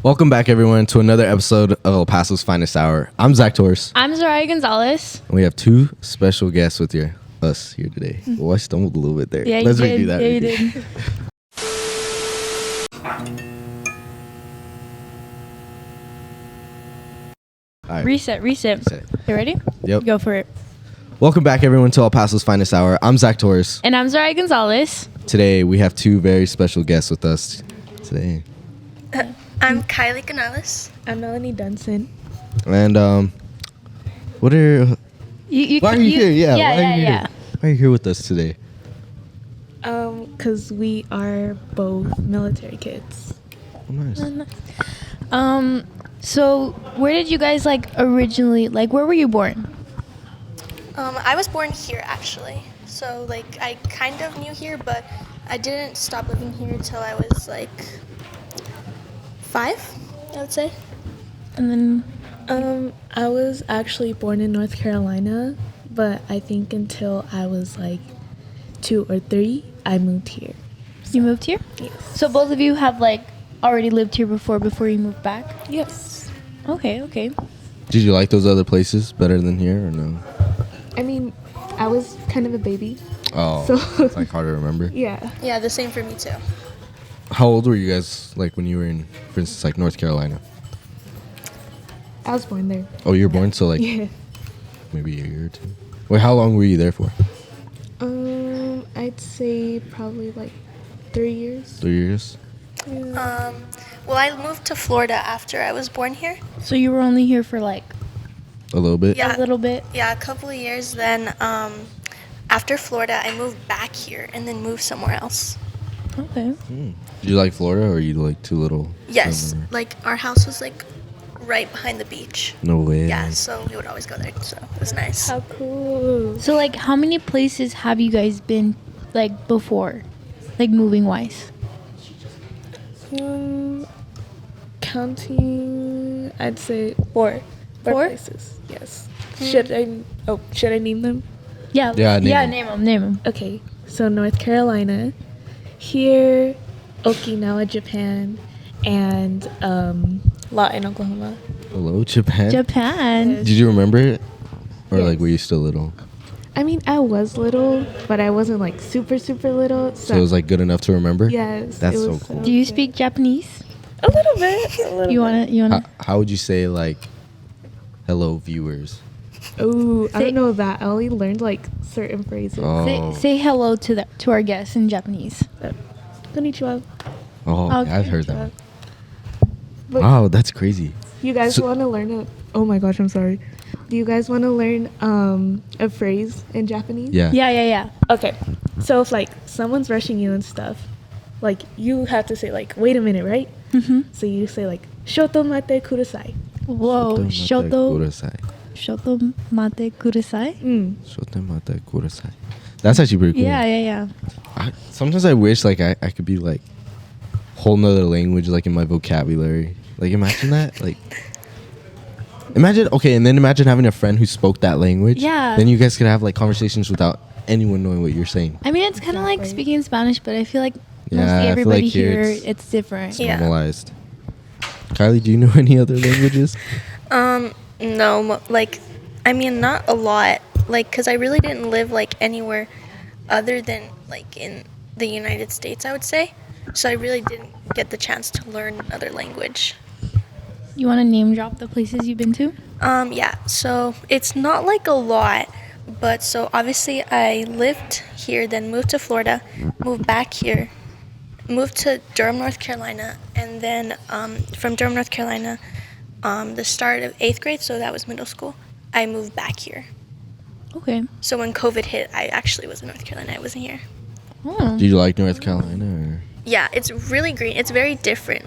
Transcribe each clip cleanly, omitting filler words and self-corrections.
Welcome back, everyone, to another episode of El Paso's Finest Hour. I'm Zach Torres. I'm Zoraya Gonzalez. And we have two special guests with us here today. Well, I stumbled a little bit there. Yeah, Let's you redo did. that. Yeah, you did. All right. Reset. You ready? Yep. Go for it. Welcome back, everyone, to El Paso's Finest Hour. I'm Zach Torres. And I'm Zoraya Gonzalez. Today, we have two very special guests with us today. I'm Kiley and Melony. I'm Melony Dunson. And, what are... why are you here? Yeah. Why are you here with us today? Because we are both military kids. Oh, nice. So where did you guys originally where were you born? I was born here actually, so I kind of knew here, but I didn't stop living here until I was 5, I would say. And then I was actually born in North Carolina, but I think until I was 2 or 3, I moved here. you moved here? Yes. So both of you have already lived here before you moved back? Yes. Okay. Did you like those other places better than here, or no? I mean, I was kind of a baby. Oh, So- it's hard to remember. Yeah. Yeah, the same for me too. How old were you guys when you were in, for instance, North Carolina? I was born there. Oh, you were born, so Yeah. maybe a year or two. Wait, how long were you there for? I'd say probably 3 years. 3 years? Well, I moved to Florida after I was born here. So you were only here for A little bit? Yeah. a little bit? Yeah, a couple of years. Then after Florida, I moved back here and then moved somewhere else. Okay. Did you like Florida, or you too little? Yes, our house was right behind the beach. No way. Yeah, so we would always go there. So it was nice. How cool. So how many places have you guys been before? Moving wise? Counting, I'd say 4. 4 4? places. Yes. Should I name them? Yeah. Yeah, name them. Okay, so North Carolina, here, Okinawa, Japan, and Lawton, Oklahoma. Hello, Japan? Japan. Yes. Did you remember it? Or Yes. were you still little? I mean, I was little, but I wasn't super, super little. So it was good enough to remember? Yes. That's it so was cool. Do you good. speak Japanese? A little bit. You wanna? How would you say, hello, viewers? Oh, I Say- don't know that. I only learned certain phrases. Oh. Say hello to our guests in Japanese. Konnichiwa. Oh, Okay. I've heard that. But Wow, that's crazy. you guys So- want to learn oh my gosh, I'm sorry. Do you guys want to learn a phrase in Japanese? Yeah. Yeah. Okay. So if someone's rushing you and stuff, you have to say wait a minute, right? Mm-hmm. So you say shoto mate kudasai. Whoa. Shoto mate kudasai. Shotomate kudasai. That's actually pretty cool. Yeah. Sometimes I wish I could be whole nother language in my vocabulary. Imagine that. Imagine having a friend who spoke that language. Yeah. Then you guys could have conversations without anyone knowing what you're saying. I mean, it's kind of like Exactly. speaking Spanish, but I feel like Yeah, I mostly feel everybody like here here, it's- it's different. It's Yeah. normalized. Kylie, do you know any other languages? No, I mean, not a lot. Because I really didn't live anywhere other than in the United States, I would say. So I really didn't get the chance to learn another language. You want to name drop the places you've been to? Yeah, so it's not a lot, but so obviously I lived here, then moved to Florida, moved back here, moved to Durham, North Carolina, and then from Durham, North Carolina, the start of 8th grade, so that was middle school, I moved back here. Okay. So when COVID hit, I actually was in North Carolina, I wasn't here. Oh. Did you like North Carolina? Or? Yeah, it's really green. It's very different.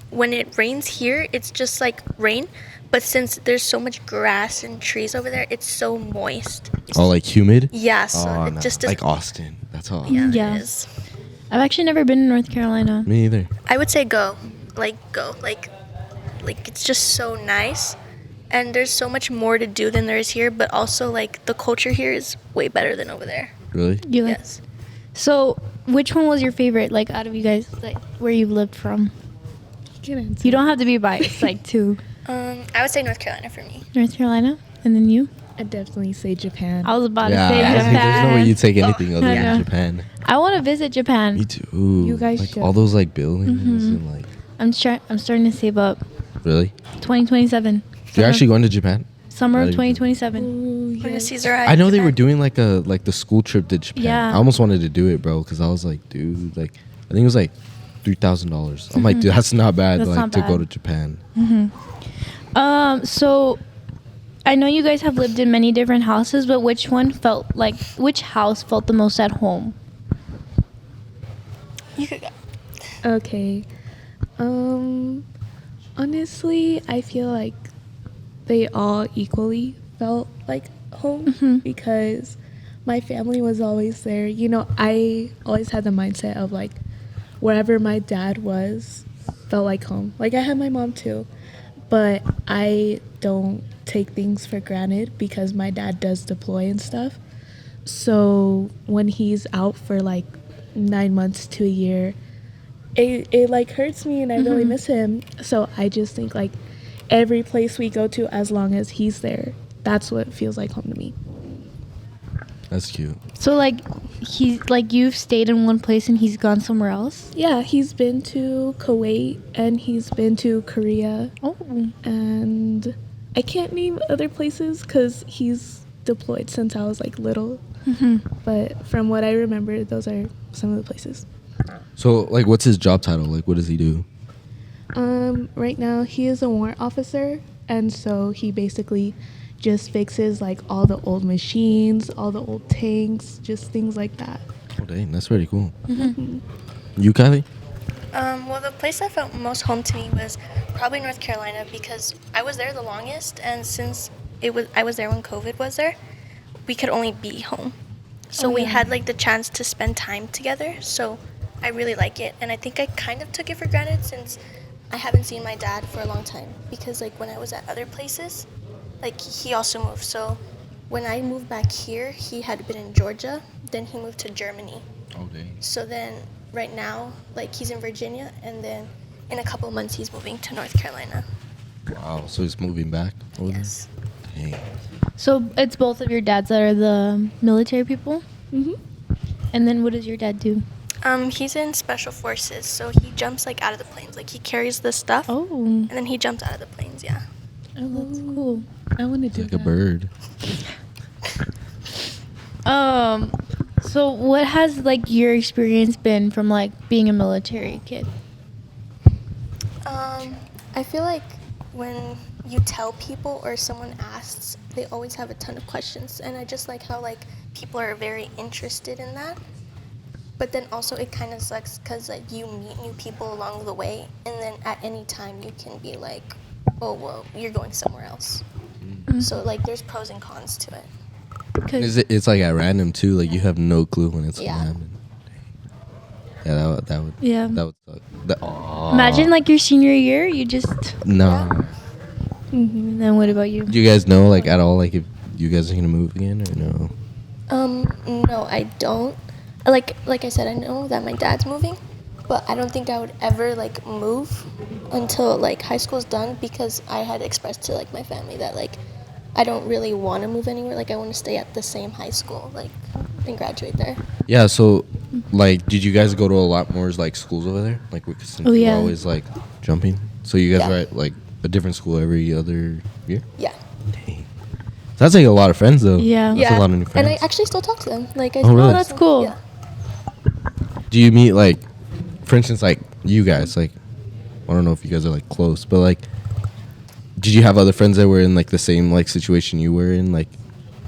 When it rains here, it's just rain. But since there's so much grass and trees over there, it's so moist. Oh, humid? Yeah, so Oh, it no. just doesn't. Austin. That's all. Yeah, Yeah. it is. I've actually never been to North Carolina. Me either. I would say go. Go. It's just so nice. And there's so much more to do than there is here. But also, the culture here is way better than over there. Really? You like? Yes. So, which one was your favorite, out of you guys, where you've lived from? can answer. You don't have to be biased, like to I would say North Carolina for me. North Carolina, and then you. I'd definitely say Japan. I was about Yeah, to say I was like, there's no way Japan. you take anything other I than know. Japan. I want to visit Japan. Me too. You guys like should. all those like buildings and like I'm starting to save up. really. 2027. You're actually going to Japan? Summer of Not even- 2027. Ooh, We're gonna yes. see Zoraya. I know they were Japan. doing like the school trip to Japan. Yeah. I almost wanted to do it, bro, because I was like, dude, like I think it was like $3,000. I'm like, dude, that's not bad. That's like not to go bad. to Japan. So I know you guys have lived in many different houses, but which house felt the most at home? You could go. Okay. Honestly, I feel like they all equally felt like home because my family was always there. You know, I always had the mindset of like wherever my dad was felt like home. Like I had my mom too, but I don't take things for granted because my dad does deploy and stuff. So when he's out for like 9 months to a year, it like hurts me and I really miss him. So I just think like every place we go to, as long as he's there, that's what feels like home to me. That's cute. So you've stayed in one place and he's gone somewhere else? Yeah, he's been to Kuwait and he's been to Korea, Oh. and I can't name other places because he's deployed since I was like little. But from what I remember, those are some of the places. So like, what's his job title? Like, what does he do? Right now he is a warrant officer, and so he basically just fixes like all the old machines, all the old tanks, just things like that. Oh dang, that's pretty cool. You, Kylie? Well, the place that felt most home to me was probably North Carolina because I was there the longest, and since I was there when COVID was there, we could only be home. So we had like the chance to spend time together. So I really like it, and I think I kind of took it for granted since I haven't seen my dad for a long time because like when I was at other places, like he also moved. So when I moved back here, he had been in Georgia, then he moved to Germany. Oh dang. So then right now, like he's in Virginia, and then in a couple months he's moving to North Carolina. Wow. So he's moving back over Yes. there? Dang. So it's both of your dads that are the military people? Mm-hmm. And then what does your dad do? He's in special forces, so he jumps like out of the planes. Like he carries the stuff, Oh. and then he jumps out of the planes. Yeah. Oh, that's cool. I want to do Like that. a bird. So what has like your experience been from like being a military kid? I feel like when you tell people or someone asks, they always have a ton of questions, and I just like how like people are very interested in that. But then also it kind of sucks because like you meet new people along the way, and then at any time you can be like, oh well, you're going somewhere else. So like there's pros and cons to it. It's like at random too. Like you have no clue when it's Yeah. gonna happen. Yeah, that would. Yeah. That would suck. Aw. Imagine like your senior year, you just. No. And then what about you? Do you guys know like at all like if you guys are gonna move again or no? No, I don't. Like I said, I know that my dad's moving, but I don't think I would ever like move until like high school's done because I had expressed to like my family that like I don't really want to move anywhere. Like I want to stay at the same high school, like and graduate there. Yeah. So, like, did you guys go to a lot more like schools over there? Like, since Oh, you were yeah. always like jumping. So you guys Yeah. were at like a different school every other year. Yeah. Dang. That's like a lot of friends though. Yeah. That's yeah. a lot of new friends. And I actually still talk to them. Like I Oh, really? Oh, that's cool. Yeah. Do you meet like, for instance, like you guys? Like, I don't know if you guys are like close, but like, did you have other friends that were in like the same like situation you were in? Like,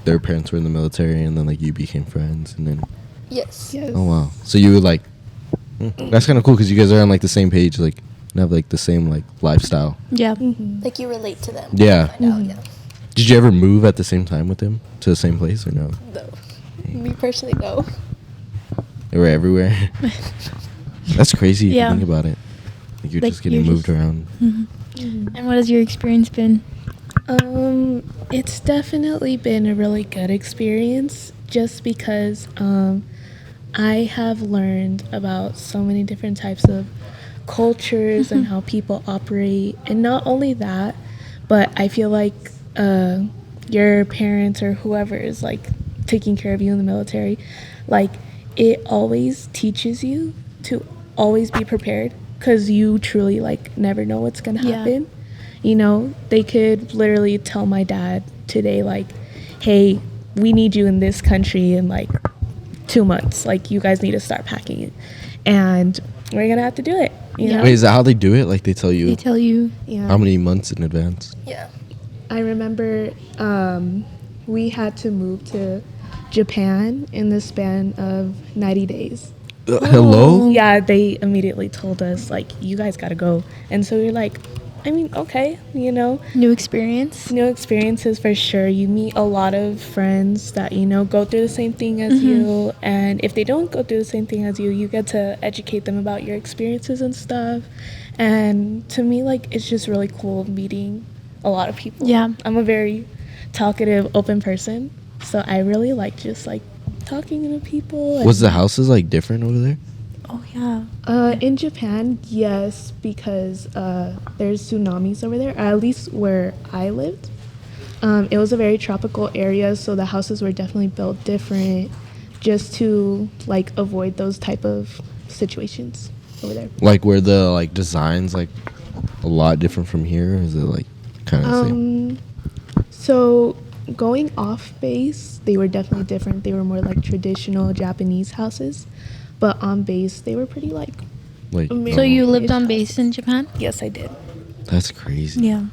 their parents were in the military, and then like you became friends, and then Yes. Yes. oh wow, so you would like, that's kind of cool because you guys are on like the same page, like, and have like the same like lifestyle. Yeah. Like you relate to them. Yeah. Find out, yeah. Did you ever move at the same time with them to the same place or no? No. Me personally, no. They were everywhere. That's crazy if Yeah. you think about it. Like you're Like, just getting you're moved just- around. And what has your experience been? It's definitely been a really good experience just because I have learned about so many different types of cultures and how people operate. And not only that, but I feel like your parents or whoever is like taking care of you in the military, like it always teaches you to always be prepared, because you truly like never know what's gonna Yeah. happen. You know, they could literally tell my dad today, like, hey, we need you in this country in like 2 months. Like, you guys need to start packing it. And we're going to have to do it. You know? Wait, is that how they do it? Like they tell They you tell you. Yeah. how many months in advance? Yeah. I remember we had to move to Japan in the span of 90 days. Hello? Yeah, they immediately told us, like, you guys got to go. And so we're like, I mean, okay, you know. New experience. New experiences for sure. You meet a lot of friends that, you know, go through the same thing as you. And if they don't go through the same thing as you get to educate them about your experiences and stuff. And to me, like, it's just really cool meeting a lot of people. Yeah. I'm a very talkative, open person. So I really like just, like, talking to people. And Was the houses like different over there? Oh yeah. in Japan, yes, because there's tsunamis over there, or at least where I lived. It was a very tropical area, so the houses were definitely built different just to like avoid those type of situations over there. Like were the like designs like a lot different from here? Or is it like kind of the same? So going off base, they were definitely different. They were more like traditional Japanese houses, but on base, they were pretty like. Like So you normal? lived on base in Japan? Yes, I did. That's crazy. Yeah.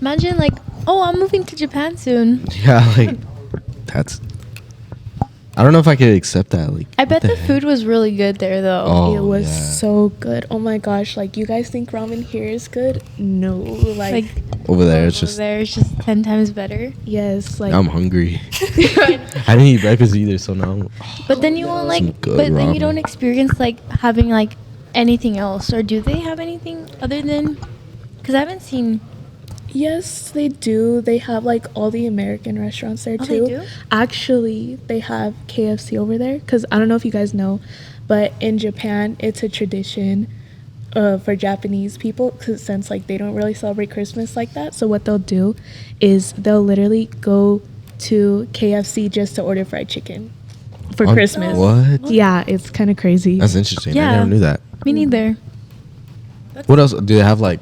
Imagine like, oh, I'm moving to Japan soon. Yeah, like that's. I don't know if I could accept that. Like, I what bet the heck? food was really good there though. Oh, It was yeah. so good. Oh my gosh! Like, you guys think ramen here is good? No, Like Over there, it's over just. there, it's just 10 times better. yes, like I'm hungry. I didn't eat breakfast either, so now. But then you won't like, Some good but then you ramen. don't experience like having like anything else, or do they have anything other than? Because I haven't seen. yes, they do. They have like all the American restaurants there Oh, they too. do? Actually, they have KFC over there because I don't know if you guys know, but in Japan, it's a tradition for Japanese people, cause since like they don't really celebrate Christmas like that. So what they'll do is they'll literally go to KFC just to order fried chicken for On- Christmas. What? Yeah, it's kind of crazy. That's interesting. Yeah. I never knew that. Me neither. What else do they have? Like,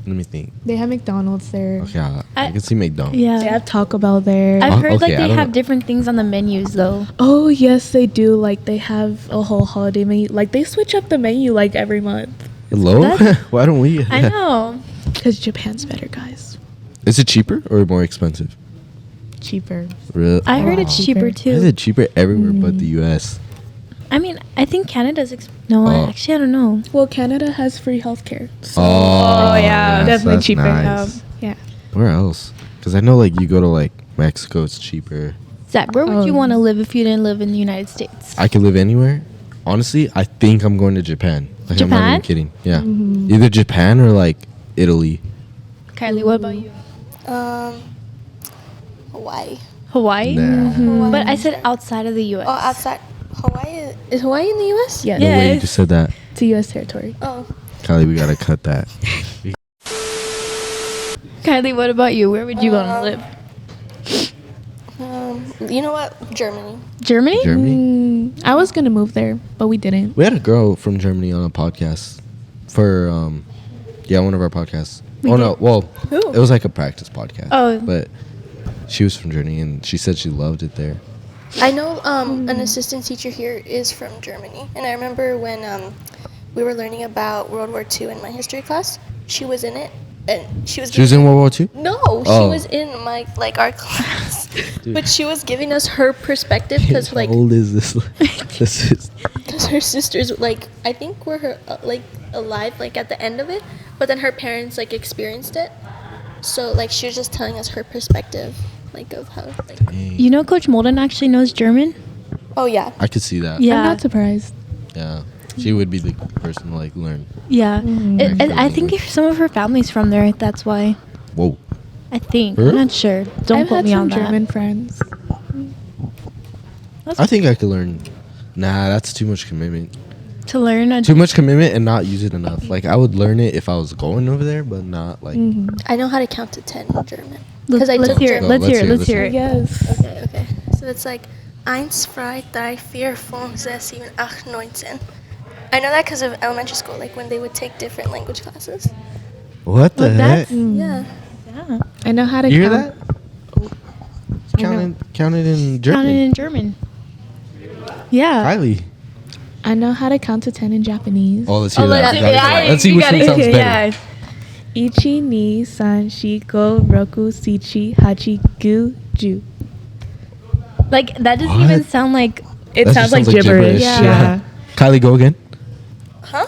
let me think. They have McDonald's there. Okay, I I- can see McDonald's. Yeah. They have Taco Bell there. I've heard Okay, like I they don't have know. different things on the menus though. Oh yes, they do. Like they have a whole holiday menu. Like they switch up the menu like every month. Hello? That's- Why don't we? I know. Cause Japan's better, guys. Is it cheaper or more expensive? Cheaper. Really? I heard it's cheaper Cheaper. Is too. it cheaper everywhere but the U.S.? I mean, I think Canada's no. Oh. Actually, I don't know. Well, Canada has free healthcare. So Oh, yeah. definitely that's cheaper. nice. Yeah. Where else? Because I know like you go to like Mexico, it's cheaper. Zach, where would you Oh. want to live if you didn't live in the United States? I could live anywhere. Honestly, I think I'm going to Japan. Like, I'm not even Japan? kidding. Yeah. Either Japan or like Italy. Kylie, what about you? Hawaii. Hawaii? Nah. Hawaii. But I said outside of the U.S. Oh, outside Hawaii. Is Hawaii in the U.S.? Yes. The way you Yes. just said that. It's a U.S. territory. Oh, Kylie, we gotta cut that. Kylie, what about you? Where would you want to live? you know what? Germany. Germany? Germany? I was gonna move there, but we didn't. We had a girl from Germany on a podcast for one of our podcasts. We Oh no, did? well, Who? it was like a practice podcast. Oh. But she was from Germany and she said she loved it there. I know an assistant teacher here is from Germany, and I remember when we were learning about World War II in my history class. She was in it, and she was. She was in World War II? No, Oh. she was in our class, but she was giving us her perspective because How like old is this? This is because her sisters like I think were her like alive like at the end of it, but then her parents like experienced it. So like she was just telling us her perspective like of how like. You know, Coach Molden actually knows German. Oh yeah. I could see that. Yeah. I'm not surprised. Yeah. She would be the person to like learn. Yeah. I Actually, think some of her family's from there. That's why. Whoa. I think. Really? I'm not sure. Don't I've quote had me some on German that. friends. I think I could learn. Nah, that's too much commitment. To learn a Too much commitment and not use it enough. Like I would learn it if I was going over there, but not like. I know how to count to 10 in German. let's, Because I let's took hear it. German. Let's Let's hear it. hear it, Let's hear it. Yes. Okay. So it's like 1, 2, 3, 4, 5, 6, 7, 8, 9. I know that because of elementary school, like when they would take different language classes. What the Well, heck? that's- Yeah. Yeah. I know how to You hear count. that? I know. Count it in German. Counted in German. Yeah. Kylie. I know how to count to 10 in Japanese. Oh, let's hear let's that. hear it. Let's see You which gotta one sounds hear it. better. Yeah. Ichi, ni, san, shigo, roku, shichi, hachi, gu, ju. Like that doesn't What? even sound like. It That sounds just like gibberish. Yeah. Kylie, go again. Huh?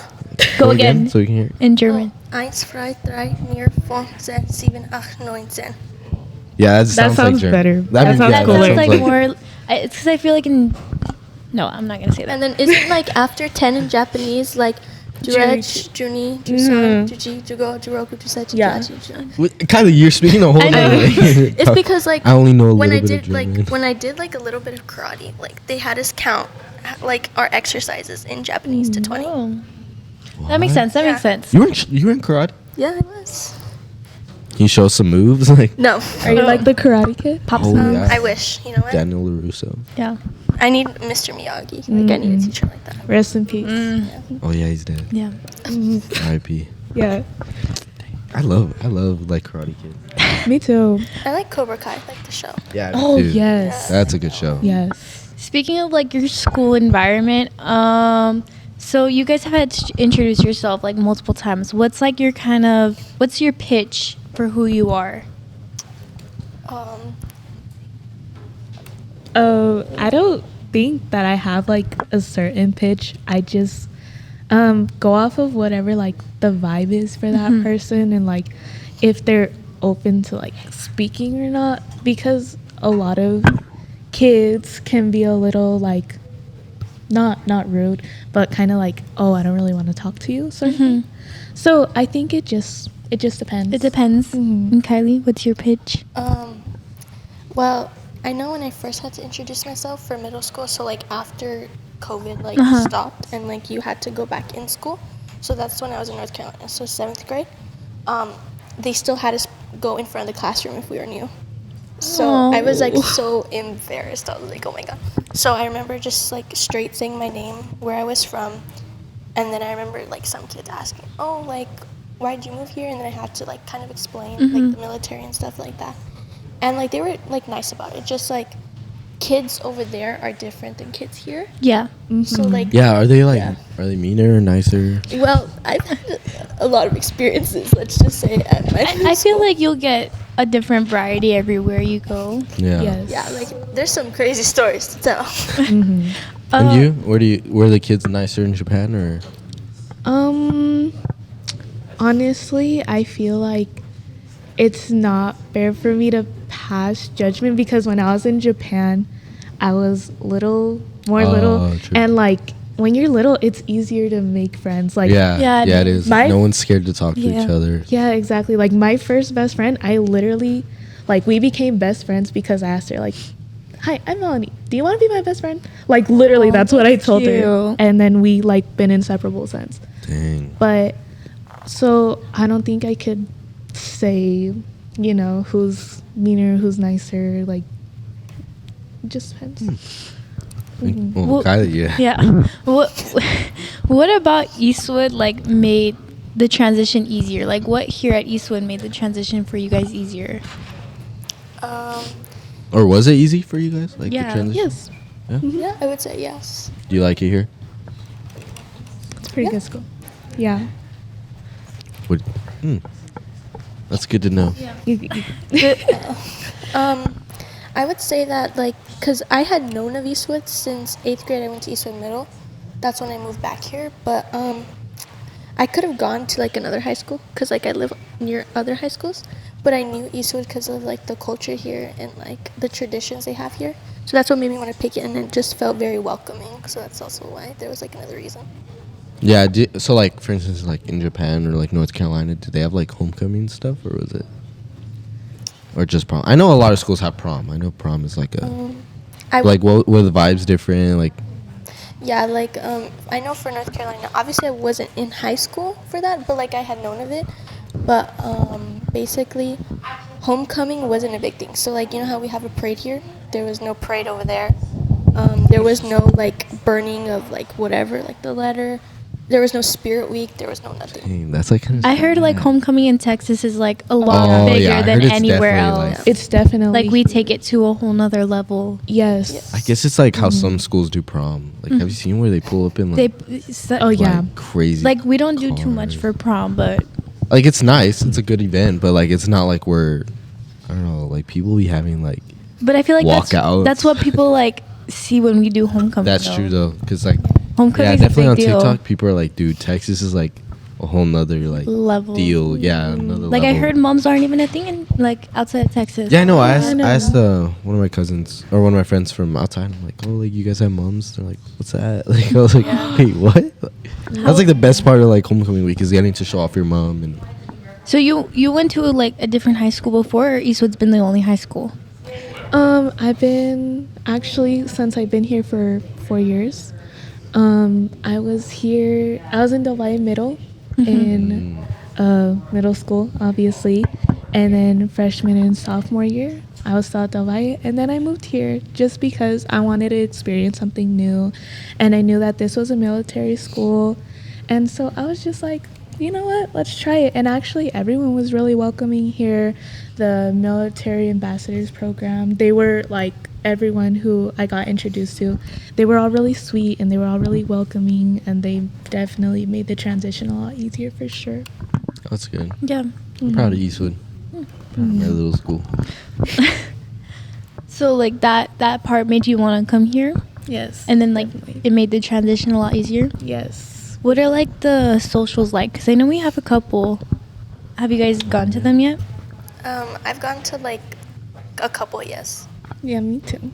Go again. So we can hear. In German. 1, 2, 3, 4, 5, 6, 7, 8, 9. Yeah, that sounds like sounds German. better. That That means- sounds yeah, That cooler. sounds sounds like more. It's because I feel like in. No, I'm not gonna say that. And then isn't like after 10 in Japanese, like Jurech, Juni, Jusan, Juji, Jugo, Juroku, Jusechi, Yeah. Juachi, Juan. Wait, Kylie, you're speaking a whole I know. nother language. It's because like I only know a when I little bit did of like German. when I did like a little bit of karate, like they had us count like our exercises in Japanese to 20. Oh. That makes sense. That Yeah. makes sense. You were in karate. Yeah, I was. Can you show us some moves? Like No, Are you like the Karate Kid? Pop Oh, song. yeah. I wish. You know what? Daniel LaRusso. Yeah. I need Mr. Miyagi. Like I need a teacher like that. Rest in peace. Oh yeah, he's dead. Yeah. R.I.P. Yeah. I love like Karate Kid. Me too. I like Cobra Kai, like the show. Yeah. Oh, dude, yes. That's a good show. Yes. Speaking of like your school environment, so you guys have had to introduce yourself like multiple times. What's like your what's your pitch for who you are? I don't think that I have like a certain pitch. I just go off of whatever like the vibe is for that person and like if they're open to like speaking or not, because a lot of kids can be a little like not rude, but kind of like, oh, I don't really want to talk to you sort of thing. So I think it just depends. It depends. Mhm. And Kylie, what's your pitch? Well, I know when I first had to introduce myself for middle school, so like after COVID like stopped and like you had to go back in school. So that's when I was in North Carolina. So 7th grade. They still had us go in front of the classroom if we were new. So I was like so embarrassed. I was like, oh my god. So I remember just like straight saying my name, where I was from, and then I remember like some kids asking, oh, like why did you move here? And then I had to like kind of explain like the military and stuff like that. And like they were like nice about it. Just like kids over there are different than kids here. Yeah. So like Yeah. Are they like? Yeah. Are they meaner or nicer? well, I've had a lot of experiences, let's just say, at my I feel like you'll get a different variety everywhere you go. Yeah. Yes. yeah, like there's some crazy stories to tell. And you? Were the kids nicer in Japan or? Honestly, I feel like it's not fair for me to pass judgment because when I was in Japan, I was little, True. and like when you're little, it's easier to make friends. Like Yeah, it is. my- No one's scared to talk to each other. yeah, exactly. Like my first best friend, I literally, like we became best friends because I asked her like, "Hi, I'm Melony. Do you want to be my best friend?" Like literally, that's what I told her, cute. and then we like been inseparable since. Dang. But so I don't think I could say, you know, who's meaner, who's nicer. Like, it just depends. Well, Well, Kylie, yeah. Yeah. What about Eastwood like made the transition easier? Like what here at Eastwood made the transition for you guys easier? Or was it easy for you guys? Like Yeah. the transition? Yes, Yeah, I would say yes. Do you like it here? it's pretty good school. Yeah. Would, that's good to know. I would say that, like, because I had known of Eastwood since 8th grade. I went to Eastwood Middle. That's when I moved back here. But I could have gone to, like, another high school because, like, I live near other high schools. But I knew Eastwood because of, like, the culture here and, like, the traditions they have here. So that's what made me want to pick it, and it just felt very welcoming. So that's also why there was, like, another reason. Yeah. So, like, for instance, like in Japan or like North Carolina, did they have like homecoming stuff, or was it, or just prom? I know a lot of schools have prom. I know prom is like a I like what were the vibes different? Like, Yeah, like I know for North Carolina, obviously I wasn't in high school for that, but like I had known of it. But basically, homecoming wasn't a big thing. So like you know how we have a parade here? There was no parade over there. There was no like burning of like whatever, like the letter. There was no spirit week. There was no nothing. Dang, that's like kind of. I heard like homecoming in Texas is like a lot bigger I than heard it's anywhere definitely, else. like- It's definitely Like we take it to a whole nother level. Yes. I guess it's like how some schools do prom. Like, have you seen where they pull up in like, Oh yeah. like crazy? Like we don't do too much cars? for prom, but Like, it's nice. It's a good event, but like, it's not like we're. I don't know. Like, people be having like. I feel like Walkouts. that's what people like see when we do homecoming. That's true though, because like. Homecoming Yeah, is a definitely big on deal. TikTok, people are like, "Dude, Texas is like a whole nother like Level. deal." Yeah, another Like level. I heard moms aren't even a thing in like outside of Texas. Yeah, I know. I I know. asked one of my cousins or one of my friends from outside. I'm like, "Oh, like you guys have moms?" They're like, "What's that?" Like I was like, "Wait, what?" That's like the best part of like homecoming week is getting to show off your mom and. So you went to like a different high school before, or Eastwood's been the only high school? I've been actually since I've been here for 4 years. I was in Delhi Middle in middle school, obviously, and then freshman and sophomore year, I was still at Delhi, and then I moved here just because I wanted to experience something new, and I knew that this was a military school, and so I was just like, you know what, let's try it. And actually everyone was really welcoming here. The military ambassadors program, they were like, everyone who I got introduced to, they were all really sweet and they were all really welcoming, and they definitely made the transition a lot easier for sure. That's good. Yeah. I'm proud of Eastwood. Proud of my little school. So like that part made you want to come here, Yes. and then like definitely. it made the transition a lot easier. Yes. What are like the socials like? Because I know we have a couple. Have you guys gone to them yet? I've gone to like a couple, yes. Yeah, me too.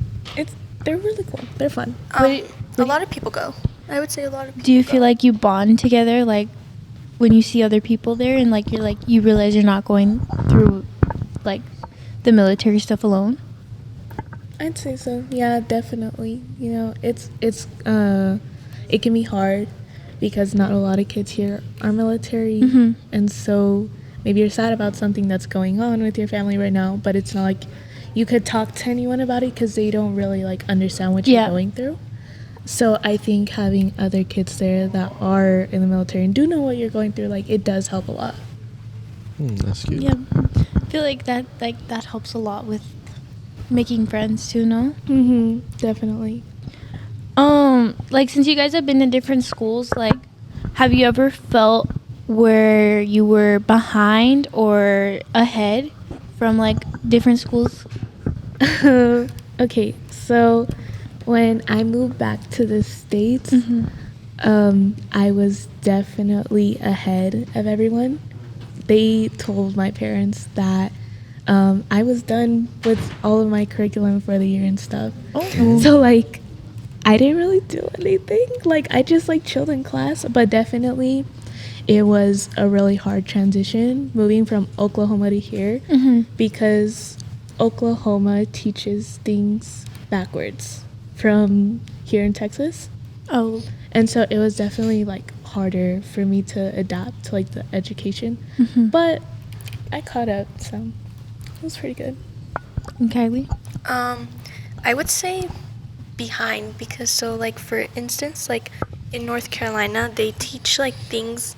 They're really cool. They're fun. A lot of people go. I would say a lot of people. Do you go. feel like you bond together, like when you see other people there, and like you realize you're not going through like the military stuff alone? I'd say so. Yeah, definitely. You know, it can be hard because not a lot of kids here are military, Mhm. and so maybe you're sad about something that's going on with your family right now, but it's not like you could talk to anyone about it because they don't really like understand what Yeah. you're going through. So I think having other kids there that are in the military and do know what you're going through, like it does help a lot. That's cute. Yeah, I feel like that helps a lot with making friends too. No. Mm-hmm. Definitely. Like since you guys have been in different schools, like have you ever felt where you were behind or ahead from like different schools? Okay, so when I moved back to the States, I was definitely ahead of everyone. They told my parents that I was done with all of my curriculum for the year and stuff. Oh. So, like, I didn't really do anything. Like, I just, like, chilled in class. But definitely, it was a really hard transition moving from Oklahoma to here because Oklahoma teaches things backwards from here in Texas. Oh. And so it was definitely like harder for me to adapt to like the education. But I caught up, so it was pretty good. And Kylie? I would say behind because so like for instance like in North Carolina they teach like things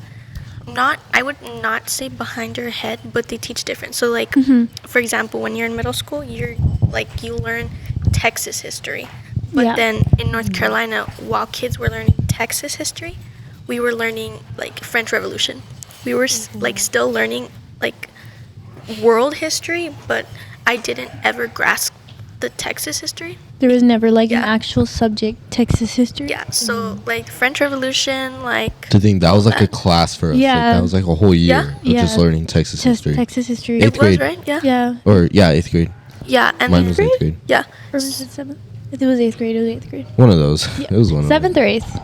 not I would not say behind your head, but they teach different. So like for example, when you're in middle school, you learn Texas history. But Yeah. then in North Carolina, while kids were learning Texas history, we were learning like French Revolution. We were like still learning like world history, but I didn't ever grasp the Texas history. There was never like an Yeah. actual subject, Texas history. Yeah, so like French Revolution, like To think that was like a class for us. Like, Yeah. that was like a whole year Yeah. of just Yeah. learning Texas history. Texas history. Eighth it was grade. right. Yeah. Yeah. Or yeah, 8th grade. Yeah, and Mine then was 8th grade. yeah, Or was it 7th? It was 8th grade. It was 8th grade. One of those. It was one of 7th them. or 8th?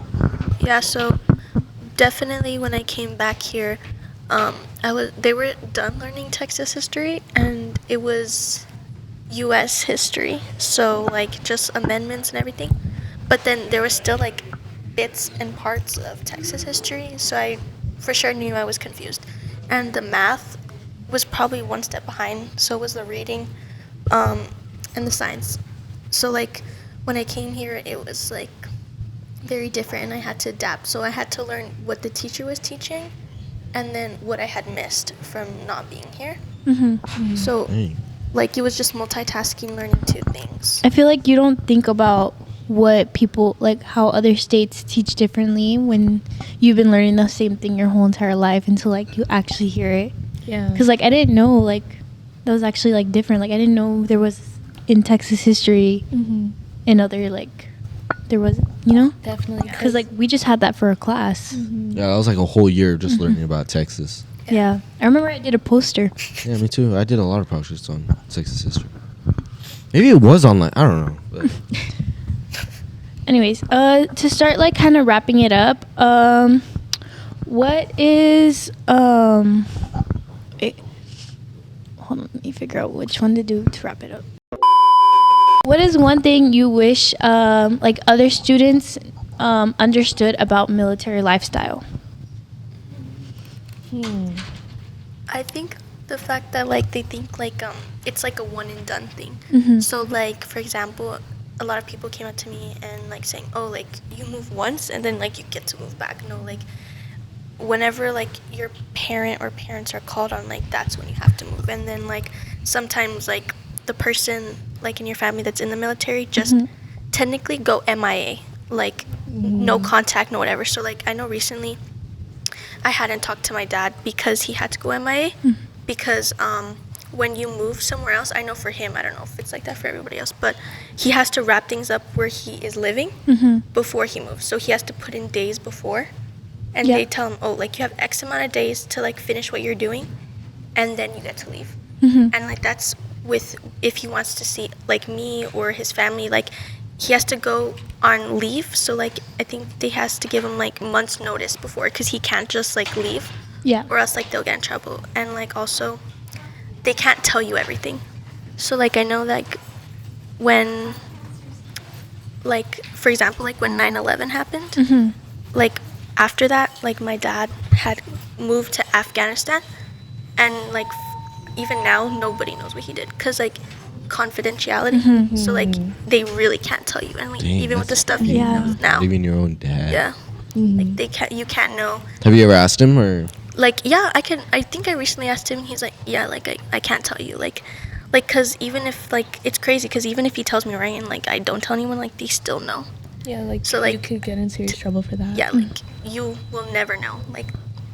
yeah. So definitely when I came back here, they were done learning Texas history, and it was U.S. history. So like just amendments and everything, but then there was still like bits and parts of Texas history, so I for sure knew I was confused. And the math was probably one step behind, so was the reading and the science. So like when I came here, it was like very different, and I had to adapt. So I had to learn what the teacher was teaching and then what I had missed from not being here. So Dang. like it was just multitasking, learning two things. I feel like you don't think about what people, like how other states teach differently when you've been learning the same thing your whole entire life until like you actually hear it. Yeah. Because like I didn't know like that was actually like different. Like I didn't know there was in Texas history and other like there was, you know? Definitely. Because like we just had that for a class. Yeah, that was like a whole year of just learning about Texas. Yeah. I remember I did a poster. Yeah, me too. I did a lot of projects on Texas history. Maybe it was online. I don't know. But Anyways, to start like kind of wrapping it up, what is wait, hold on, let me figure out which one to do to wrap it up. What is one thing you wish like other students understood about military lifestyle? I think the fact that like they think like it's like a one and done thing. So like for example, a lot of people came up to me and like saying, oh, like you move once and then like you get to move back. No, like whenever like your parent or parents are called on, like that's when you have to move. And then like sometimes like the person like in your family that's in the military just technically go MIA, like no contact, no whatever. So like I know recently I hadn't talked to my dad because he had to go MIA because when you move somewhere else, I know for him, I don't know if it's like that for everybody else, but he has to wrap things up where he is living before he moves. So he has to put in days before, and they tell him, oh, like you have X amount of days to like finish what you're doing, and then you get to leave. And like that's with if he wants to see like me or his family, like he has to go on leave. So like I think they has to give him like months notice before, because he can't just like leave, or else like they'll get in trouble. And like also they can't tell you everything. So like I know like when like for example like when 9/11 happened, like after that like my dad had moved to Afghanistan, and like even now nobody knows what he did because like confidentiality. So like they really can't tell you, and like Dang, even with the that's stuff he knows now, even your own dad. like you can't know. Have you ever asked him or? Like I think I recently asked him, and he's like, yeah, like I can't tell you, like because even if like it's crazy, because even if he tells me right and like I don't tell anyone, like they still know. Yeah, like So, like, you could get in serious trouble for that. Yeah, like you will never know, like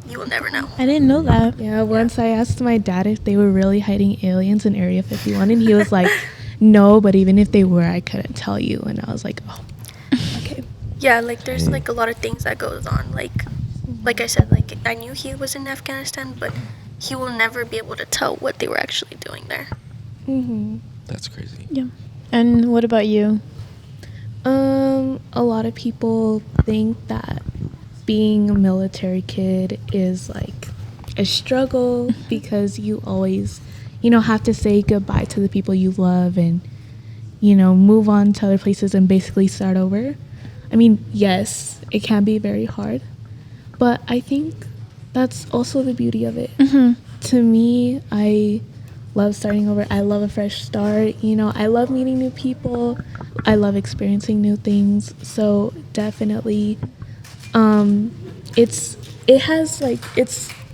you will never know. I didn't know that. Yeah, once I asked my dad if they were really hiding aliens in Area 51, and he was like, no, but even if they were, I couldn't tell you. And I was like, oh, okay. Yeah, like there's like a lot of things that goes on, like I said, like I knew he was in Afghanistan, but he will never be able to tell what they were actually doing there. That's crazy. Yeah. And what about you? A lot of people think that being a military kid is like a struggle because you always, have to say goodbye to the people you love and, move on to other places and basically start over. I mean, yes, it can be very hard, but I think that's also the beauty of it. To me, I love starting over. I love a fresh start. I love meeting new people. I love experiencing new things. So definitely, it's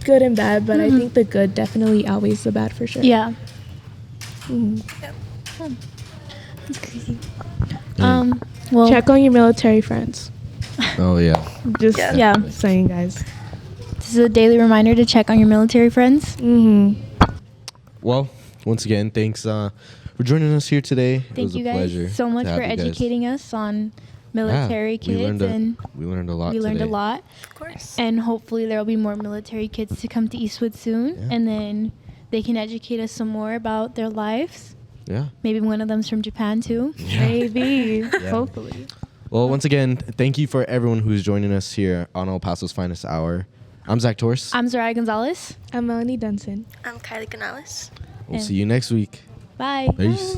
good and bad, but I think the good definitely outweighs the bad for sure. Yeah. Yep. That's crazy. Well, Check on your military friends. Oh yeah. Just Yeah. saying, guys. this is a daily reminder to check on your military friends. Well, once again, thanks for joining us here today. It Thank was you a guys pleasure so much to for have you guys. educating us on military kids, and we learned a lot. we learned a today. lot. Of course. And hopefully there will be more military kids to come to Eastwood soon, Yeah. and then they can educate us some more about their lives. Yeah. Maybe one of them's from Japan too. Maybe. Hopefully. Well, once again, thank you for everyone who's joining us here on El Paso's Finest Hour. I'm Zach Torres. I'm Zoraya Gonzalez. I'm Melony Dunson. I'm Kylie Canales. We'll see you next week. Bye. Peace.